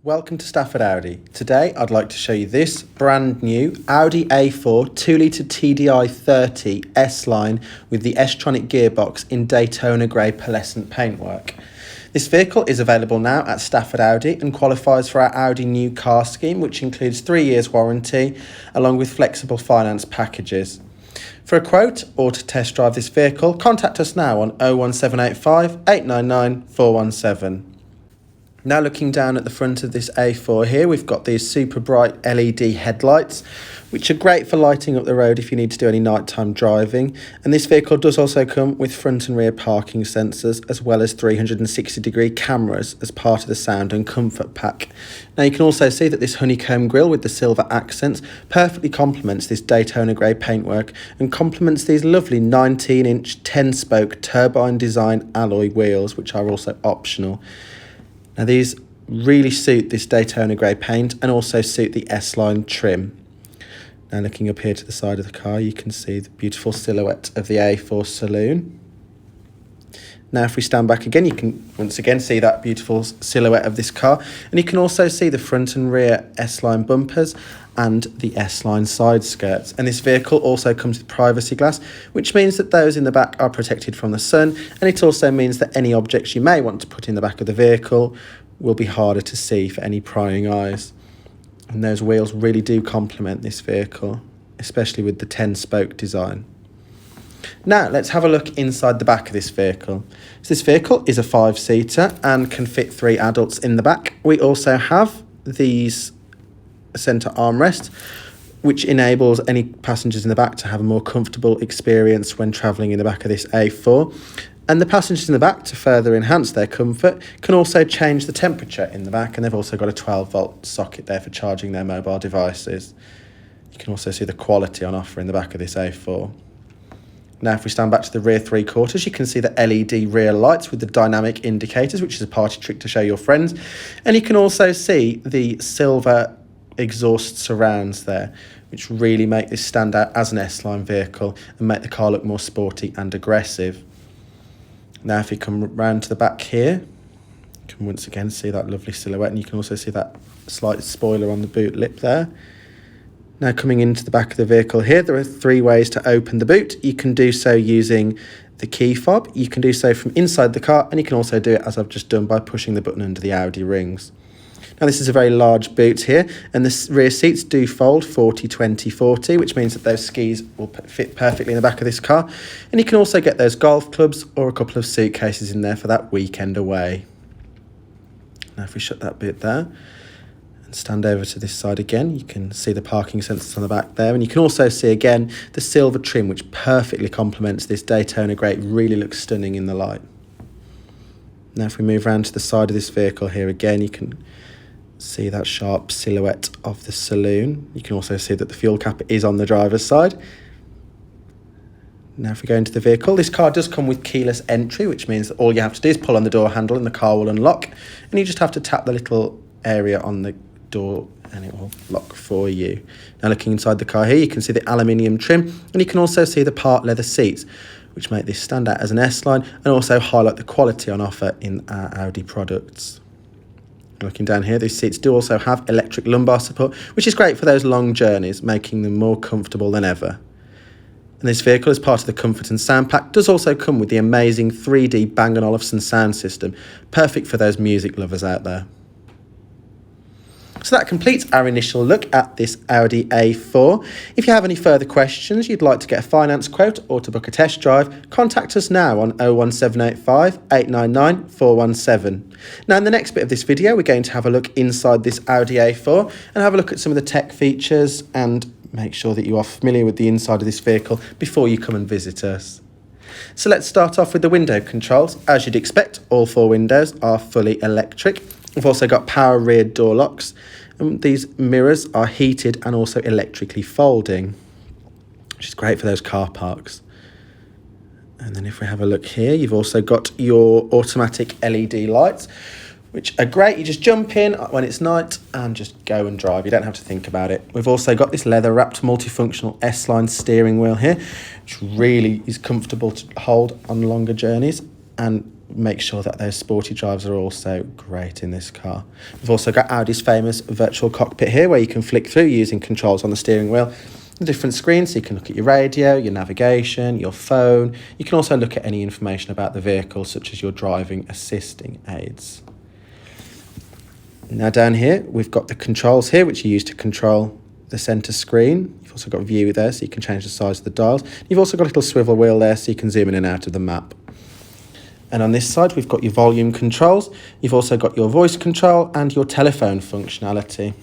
Welcome to Stafford Audi. Today I'd like to show you this brand new Audi A4 2.0 TDI 30 S-Line with the S Tronic gearbox in Daytona Grey pearlescent paintwork. This vehicle is available now at Stafford Audi and qualifies for our Audi new car scheme, which includes 3 years warranty along with flexible finance packages. For a quote or to test drive this vehicle, contact us now on 01785 899 417. Now looking down at the front of this A4 here, we've got these super bright LED headlights, which are great for lighting up the road if you need to do any nighttime driving. And this vehicle does also come with front and rear parking sensors, as well as 360-degree cameras as part of the sound and comfort pack. Now you can also see that this honeycomb grille with the silver accents perfectly complements this Daytona Grey paintwork and complements these lovely 19-inch 10-spoke turbine design alloy wheels, which are also optional. Now these really suit this Daytona Grey paint and also suit the S-Line trim. Now looking up here to the side of the car, you can see the beautiful silhouette of the A4 saloon. Now if we stand back again, you can once again see that beautiful silhouette of this car, and you can also see the front and rear S-Line bumpers and the S-Line side skirts. And this vehicle also comes with privacy glass, which means that those in the back are protected from the sun, and it also means that any objects you may want to put in the back of the vehicle will be harder to see for any prying eyes. And those wheels really do complement this vehicle, especially with the 10-spoke design. Now let's have a look inside the back of this vehicle. So this vehicle is a 5-seater and can fit 3 adults in the back. We also have these centre armrest, which enables any passengers in the back to have a more comfortable experience when travelling in the back of this A4. And the passengers in the back, to further enhance their comfort, can also change the temperature in the back, and they've also got a 12-volt socket there for charging their mobile devices. You can also see the quality on offer in the back of this A4. Now if we stand back to the rear 3/4, you can see the LED rear lights with the dynamic indicators, which is a party trick to show your friends. And you can also see the silver exhaust surrounds there, which really make this stand out as an S-Line vehicle and make the car look more sporty and aggressive. Now if you come round to the back here, you can once again see that lovely silhouette, and you can also see that slight spoiler on the boot lip there. Now coming into the back of the vehicle here, there are 3 ways to open the boot. You can do so using the key fob, you can do so from inside the car, and you can also do it as I've just done by pushing the button under the Audi rings. Now this is a very large boot here, and the rear seats do fold 40-20-40, which means that those skis will fit perfectly in the back of this car. And you can also get those golf clubs or a couple of suitcases in there for that weekend away. Now if we shut that bit there and stand over to this side again, you can see the parking sensors on the back there, and you can also see again the silver trim, which perfectly complements this Daytona Grey. It really looks stunning in the light. Now if we move around to the side of this vehicle here again, you can see that sharp silhouette of the saloon. You can also see that the fuel cap is on the driver's side. Now if we go into the vehicle, this car does come with keyless entry, which means that all you have to do is pull on the door handle and the car will unlock, and you just have to tap the little area on the door and it will lock for you. Now looking inside the car here, you can see the aluminium trim, and you can also see the part leather seats, which make this stand out as an S-Line and also highlight the quality on offer in our Audi products. Looking down here, these seats do also have electric lumbar support, which is great for those long journeys, making them more comfortable than ever. And this vehicle, as part of the comfort and sound pack, does also come with the amazing 3D Bang & Olufsen sound system, perfect for those music lovers out there. So that completes our initial look at this Audi A4. If you have any further questions, you'd like to get a finance quote or to book a test drive, contact us now on 01785 899 417. Now in the next bit of this video, we're going to have a look inside this Audi A4 and have a look at some of the tech features and make sure that you are familiar with the inside of this vehicle before you come and visit us. So let's start off with the window controls. As you'd expect, all 4 windows are fully electric. We've also got power rear door locks, and these mirrors are heated and also electrically folding, which is great for those car parks. And then if we have a look here, you've also got your automatic LED lights, which are great. You just jump in when it's night and just go and drive. You don't have to think about it. We've also got this leather-wrapped multifunctional S-Line steering wheel here, which really is comfortable to hold on longer journeys. And make sure that those sporty drives are also great in this car. We've also got Audi's famous virtual cockpit here, where you can flick through using controls on the steering wheel, the different screens, so you can look at your radio, your navigation, your phone. You can also look at any information about the vehicle, such as your driving assisting aids. Now down here, we've got the controls here, which you use to control the centre screen. You've also got a view there, so you can change the size of the dials. You've also got a little swivel wheel there, so you can zoom in and out of the map. And on this side, we've got your volume controls. You've also got your voice control and your telephone functionality.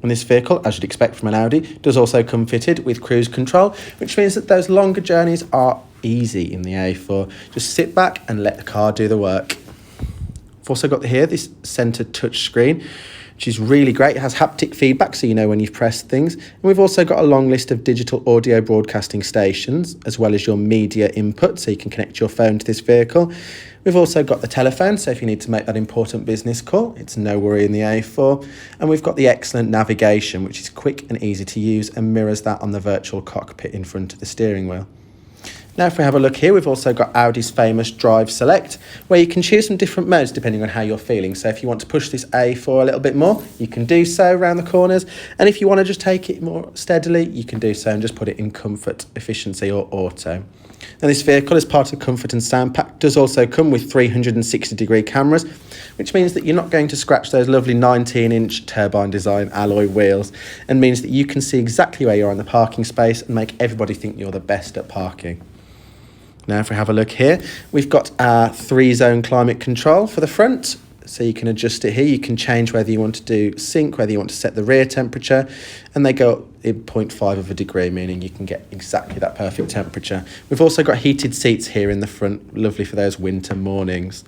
And this vehicle, as you'd expect from an Audi, does also come fitted with cruise control, which means that those longer journeys are easy in the A4. Just sit back and let the car do the work. We've also got here this centre touch screen, which is really great. It has haptic feedback, so you know when you've pressed things. And we've also got a long list of digital audio broadcasting stations, as well as your media input, so you can connect your phone to this vehicle. We've also got the telephone, so if you need to make that important business call, it's no worry in the A4. And we've got the excellent navigation, which is quick and easy to use and mirrors that on the virtual cockpit in front of the steering wheel. Now if we have a look here, we've also got Audi's famous Drive Select, where you can choose some different modes depending on how you're feeling. So if you want to push this A4 a little bit more, you can do so around the corners. And if you want to just take it more steadily, you can do so and just put it in comfort, efficiency or auto. Now this vehicle, as part of Comfort and Sound Pack, does also come with 360-degree cameras, which means that you're not going to scratch those lovely 19-inch turbine design alloy wheels, and means that you can see exactly where you are in the parking space and make everybody think you're the best at parking. Now if we have a look here, we've got our 3-zone climate control for the front. So you can adjust it here. You can change whether you want to do sync, whether you want to set the rear temperature, and they go up in 0.5 of a degree, meaning you can get exactly that perfect temperature. We've also got heated seats here in the front, lovely for those winter mornings.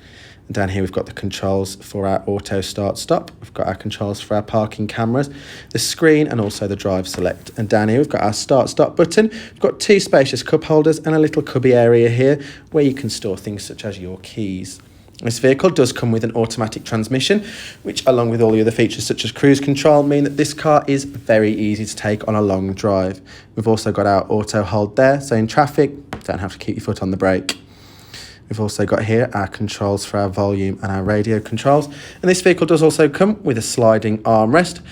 And down here we've got the controls for our auto start stop. We've got our controls for our parking cameras, the screen, and also the drive select. And down here we've got our start stop button. We've got 2 spacious cup holders and a little cubby area here where you can store things such as your keys. This vehicle does come with an automatic transmission, which along with all the other features such as cruise control mean that this car is very easy to take on a long drive. We've also got our auto hold there, so in traffic, don't have to keep your foot on the brake. We've also got here our controls for our volume and our radio controls. And this vehicle does also come with a sliding armrest,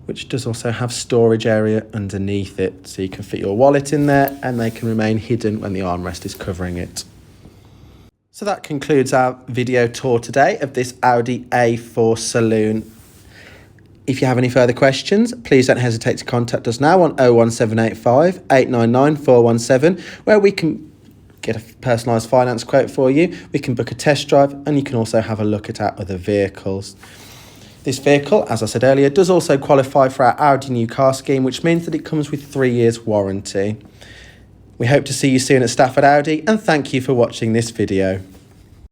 which does also have storage area underneath it. So you can fit your wallet in there and they can remain hidden when the armrest is covering it. So that concludes our video tour today of this Audi A4 Saloon. If you have any further questions, please don't hesitate to contact us now on 01785 899 417, where we can get a personalised finance quote for you. We can book a test drive and you can also have a look at our other vehicles. This vehicle, as I said earlier, does also qualify for our Audi New Car Scheme, which means that it comes with 3 years warranty. We hope to see you soon at Stafford Audi, and thank you for watching this video.